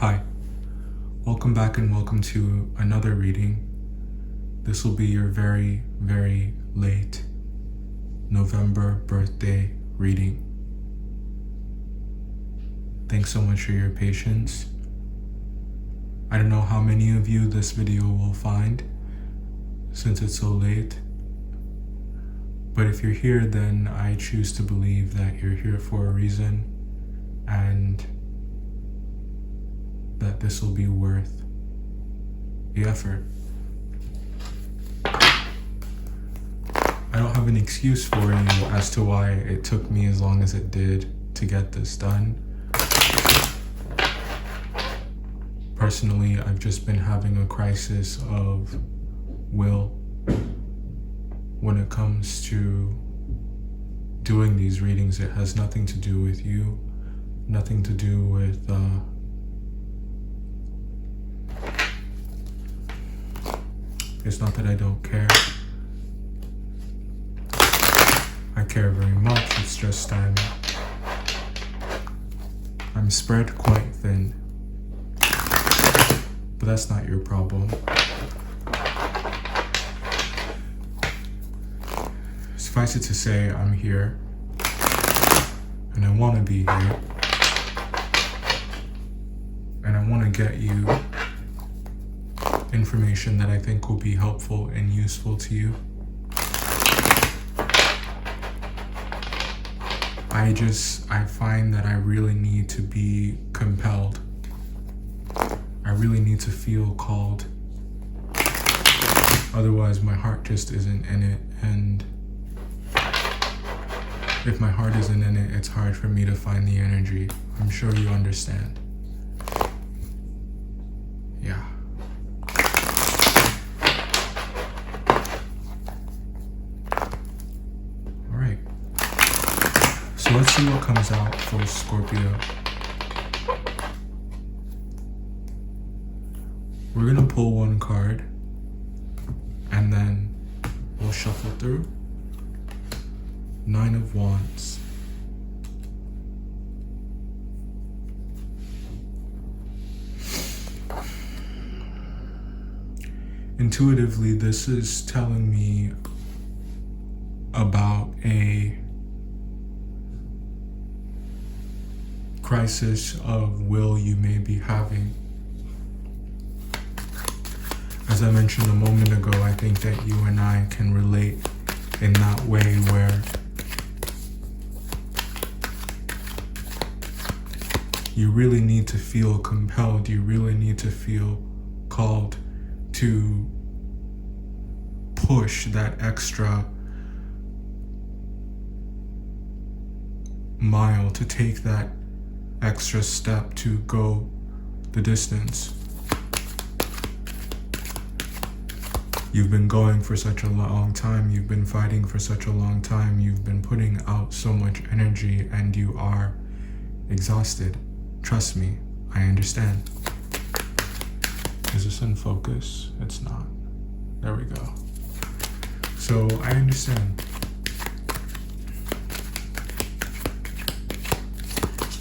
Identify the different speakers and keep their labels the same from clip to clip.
Speaker 1: Hi, welcome back and welcome to another reading. This will be your very, very late November birthday reading. Thanks so much for your patience. I don't know how many of you this video will find since it's so late, but if you're here, then I choose to believe that you're here for a reason and that this will be worth the effort. I don't have an excuse for you as to why it took me as long as it did to get this done. Personally, I've just been having a crisis of will when it comes to doing these readings. It has nothing to do with you, nothing to do with it's not that I don't care. I care very much. It's just I'm spread quite thin. But that's not your problem. Suffice it to say, I'm here. And I want to be here. And I want to get you information that I think will be helpful and useful to you. I find that I really need to be compelled. I really need to feel called. Otherwise, my heart just isn't in it. And if my heart isn't in it, it's hard for me to find the energy. I'm sure you understand. Yeah. Alright. So let's see what comes out for Scorpio. We're gonna pull one card and then we'll shuffle through. 9 of Wands. Intuitively, this is telling me about a crisis of will you may be having. As I mentioned a moment ago, I think that you and I can relate in that way where you really need to feel compelled, you really need to feel called to push that extra mile, to take that extra step, to go the distance. You've been going for such a long time, you've been fighting for such a long time, you've been putting out so much energy and you are exhausted. Trust me, I understand. Is this in focus? It's not. There we go. So I understand.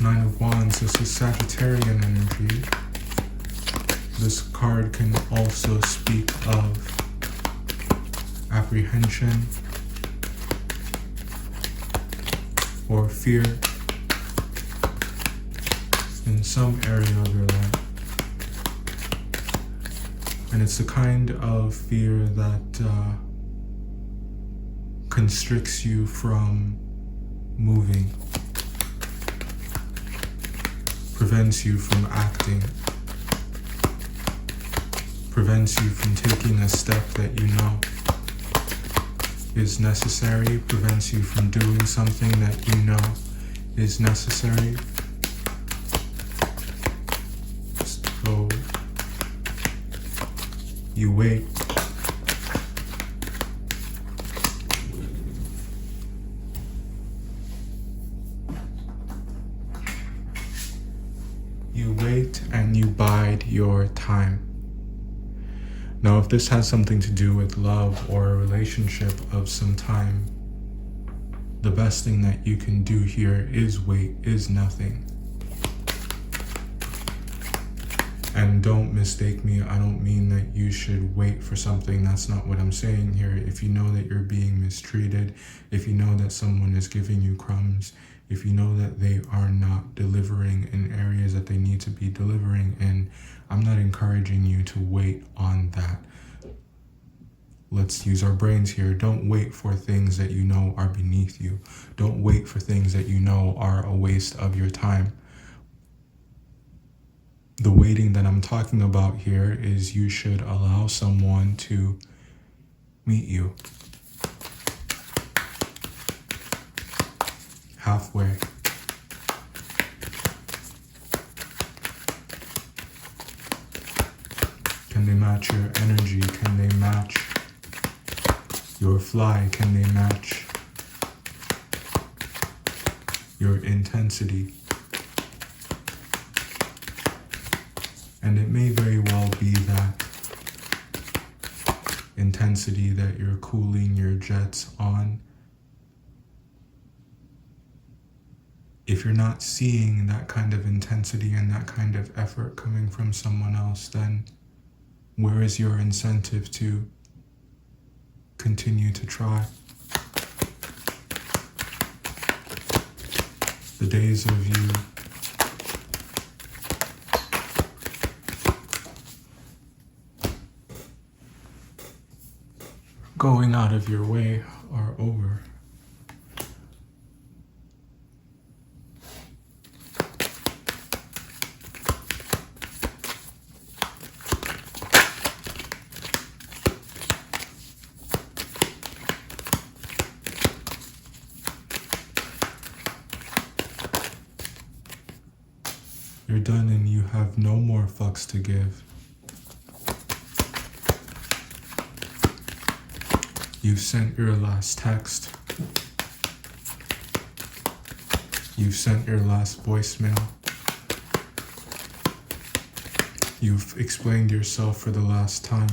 Speaker 1: 9 of Wands, this is Sagittarian energy. This card can also speak of apprehension or fear in some area of your life. And it's the kind of fear that constricts you from moving, prevents you from acting, prevents you from taking a step that you know is necessary, prevents you from doing something that you know is necessary. So you wait. You wait and you bide your time. Now, if this has something to do with love or a relationship of some time, the best thing that you can do here is wait, is nothing. And don't mistake me, I don't mean that you should wait for something. That's not what I'm saying here. If you know that you're being mistreated, if you know that someone is giving you crumbs, if you know that they are not delivering in areas that they need to be delivering in, I'm not encouraging you to wait on that. Let's use our brains here. Don't wait for things that you know are beneath you. Don't wait for things that you know are a waste of your time. The waiting that I'm talking about here is you should allow someone to meet you halfway. Can they match your energy? Can they match your fly? Can they match your intensity? And it may very well be that intensity that you're cooling your jets on. If you're not seeing that kind of intensity and that kind of effort coming from someone else, then where is your incentive to continue to try? The days of you going out of your way are over. You're done and you have no more fucks to give. You've sent your last text. You've sent your last voicemail. You've explained yourself for the last time.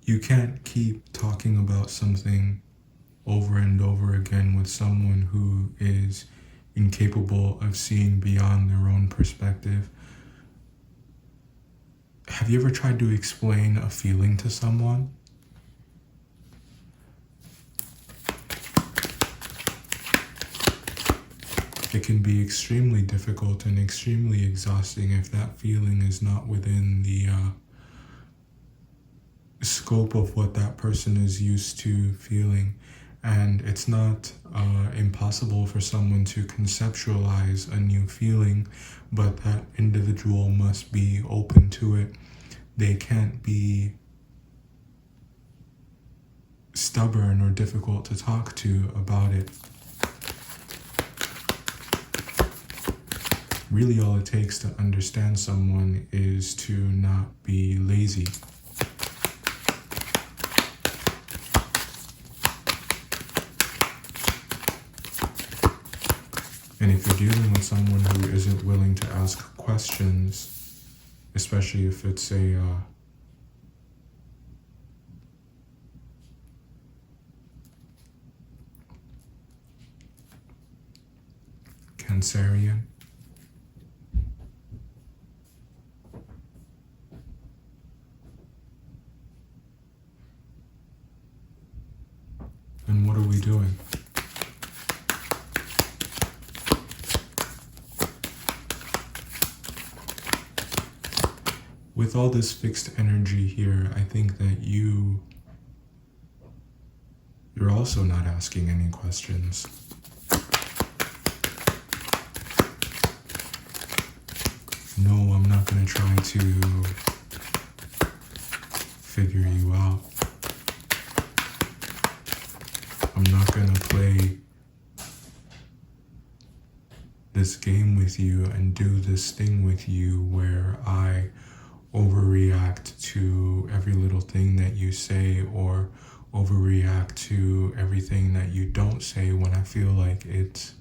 Speaker 1: You can't keep talking about something over and over again with someone who is incapable of seeing beyond their own perspective. Have you ever tried to explain a feeling to someone? It can be extremely difficult and extremely exhausting if that feeling is not within the scope of what that person is used to feeling. And it's not impossible for someone to conceptualize a new feeling, but that individual must be open to it. They can't be stubborn or difficult to talk to about it. Really, all it takes to understand someone is to not be lazy. And if you're dealing with someone who isn't willing to ask questions, especially if it's a Cancerian, then what are we doing? With all this fixed energy here, I think that you're also not asking any questions. No, I'm not going to try to figure you out. I'm not going to play this game with you and do this thing with you where I overreact to every little thing that you say or overreact to everything that you don't say when I feel like it's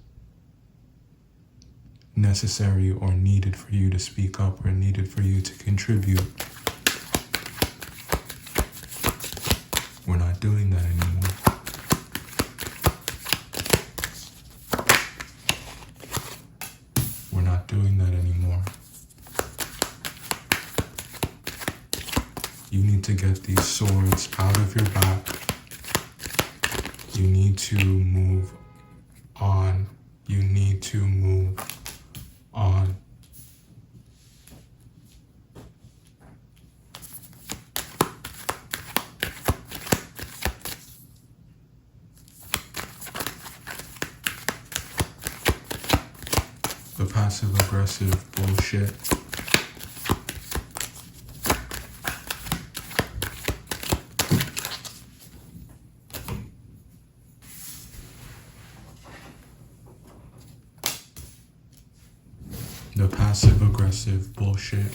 Speaker 1: necessary or needed for you to speak up or needed for you to contribute. We're not doing that anymore. We're not doing that anymore. You need to get these swords out of your back. You need to move on. You need to move on. The passive-aggressive bullshit. The passive-aggressive bullshit.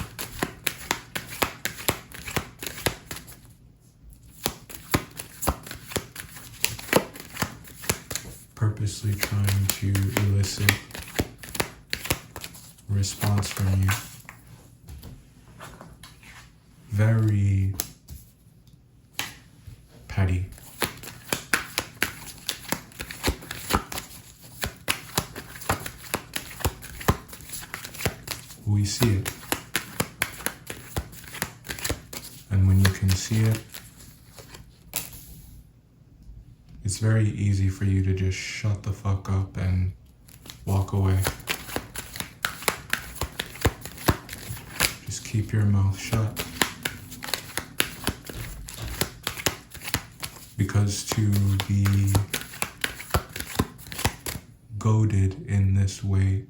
Speaker 1: Purposely trying to elicit response from you. Very petty. We see it. And when you can see it, it's very easy for you to just shut the fuck up and walk away. Just keep your mouth shut. Because to be goaded in this way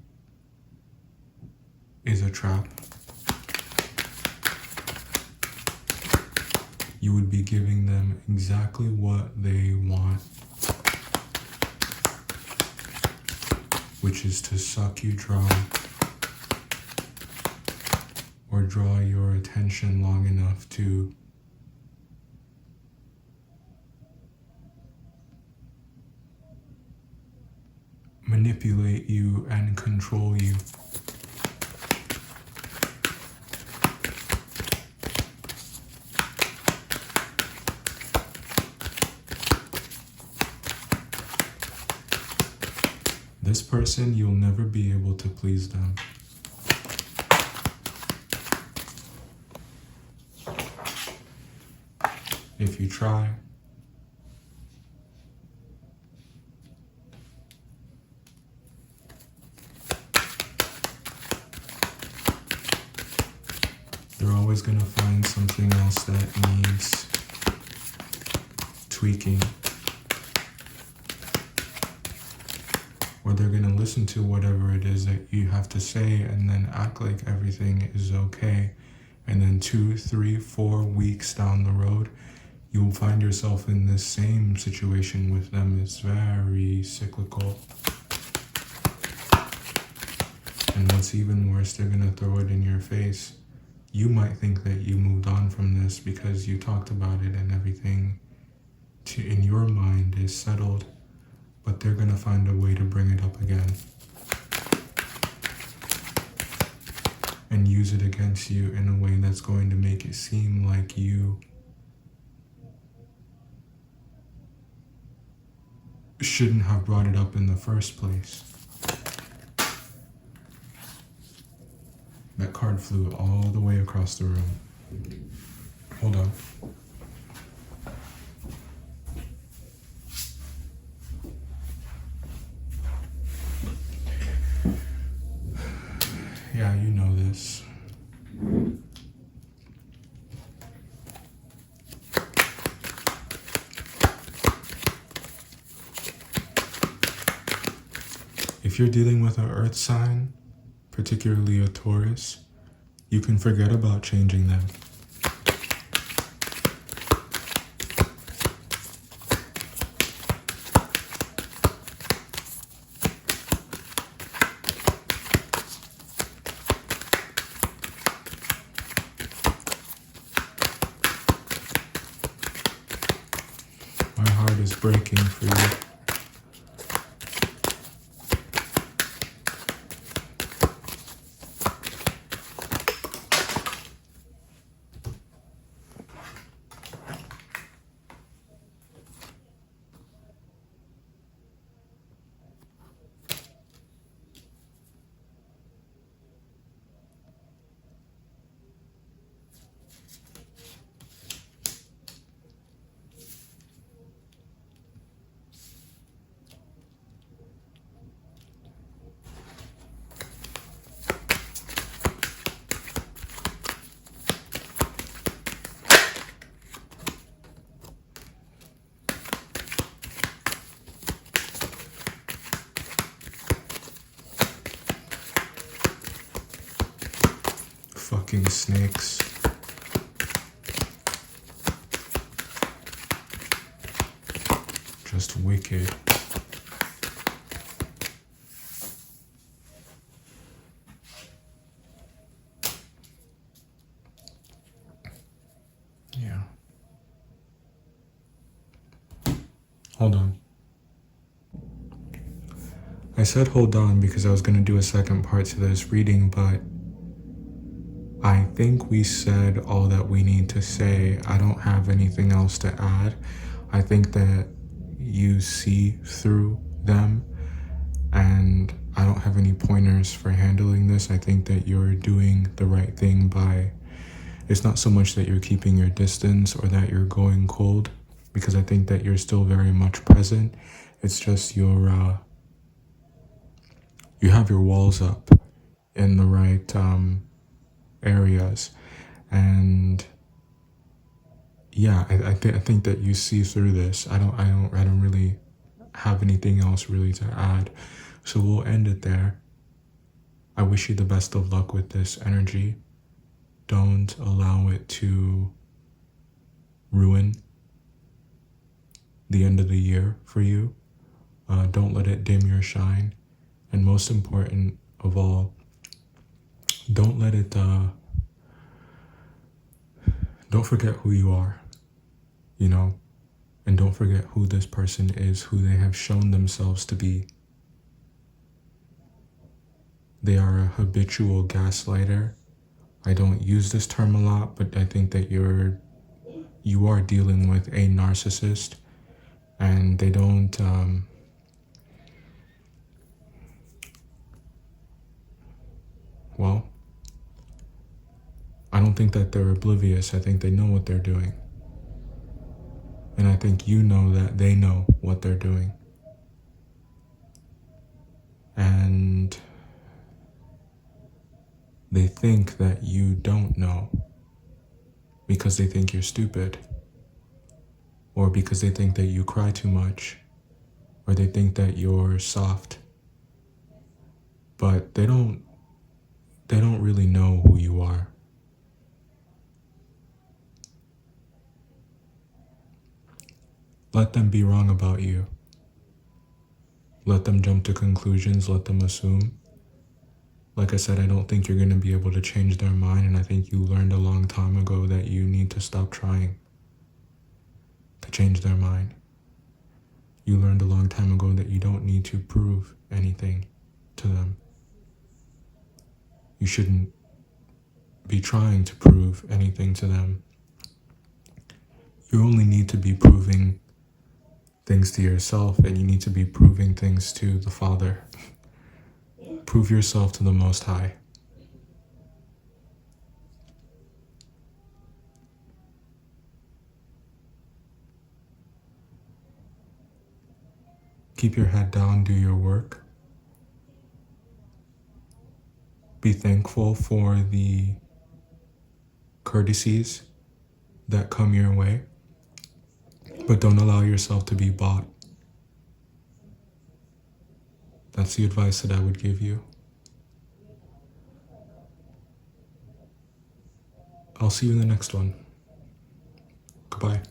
Speaker 1: is a trap. You would be giving them exactly what they want, which is to suck you dry or draw your attention long enough to manipulate you and control you. This person, you'll never be able to please them. If you try, they're always going to find something else that needs tweaking. Or they're going to listen to whatever it is that you have to say and then act like everything is okay. And then 2, 3, 4 weeks down the road, you'll find yourself in this same situation with them. It's very cyclical. And what's even worse, they're going to throw it in your face. You might think that you moved on from this because you talked about it and everything in your mind is settled. But they're going to find a way to bring it up again and use it against you in a way that's going to make it seem like you shouldn't have brought it up in the first place. That card flew all the way across the room. Hold on. Yeah, you know this. If you're dealing with an earth sign, particularly a Taurus, you can forget about changing them. My heart is breaking for you. fucking snakes. Just wicked. Yeah. Hold on. I said hold on because I was going to do a second part to this reading, but I think we said all that we need to say. I don't have anything else to add. I think that you see through them, and I don't have any pointers for handling this. I think that you're doing the right thing by, it's not so much that you're keeping your distance or that you're going cold, because I think that you're still very much present. It's just you have your walls up in the right areas, and yeah, I think that you see through this. I don't really have anything else really to add, so we'll end it there. I wish you the best of luck with this energy. Don't allow it to ruin the end of the year for you. Don't let it dim your shine. And most important of all, don't let it, don't forget who you are, you know, and don't forget who this person is, who they have shown themselves to be. They are a habitual gaslighter. I don't use this term a lot, but I think that you are dealing with a narcissist, and they don't, well, I don't think that they're oblivious. I think they know what they're doing. And I think you know that they know what they're doing. And they think that you don't know because they think you're stupid, or because they think that you cry too much, or they think that you're soft. But they don't really know who you are. Let them be wrong about you. Let them jump to conclusions, let them assume. Like I said, I don't think you're going to be able to change their mind, and I think you learned a long time ago that you need to stop trying to change their mind. You learned a long time ago that you don't need to prove anything to them. You shouldn't be trying to prove anything to them. You only need to be proving things to yourself, and you need to be proving things to the Father. Prove yourself to the Most High. Keep your head down, do your work. Be thankful for the courtesies that come your way, but don't allow yourself to be bought. That's the advice that I would give you. I'll see you in the next one. Goodbye.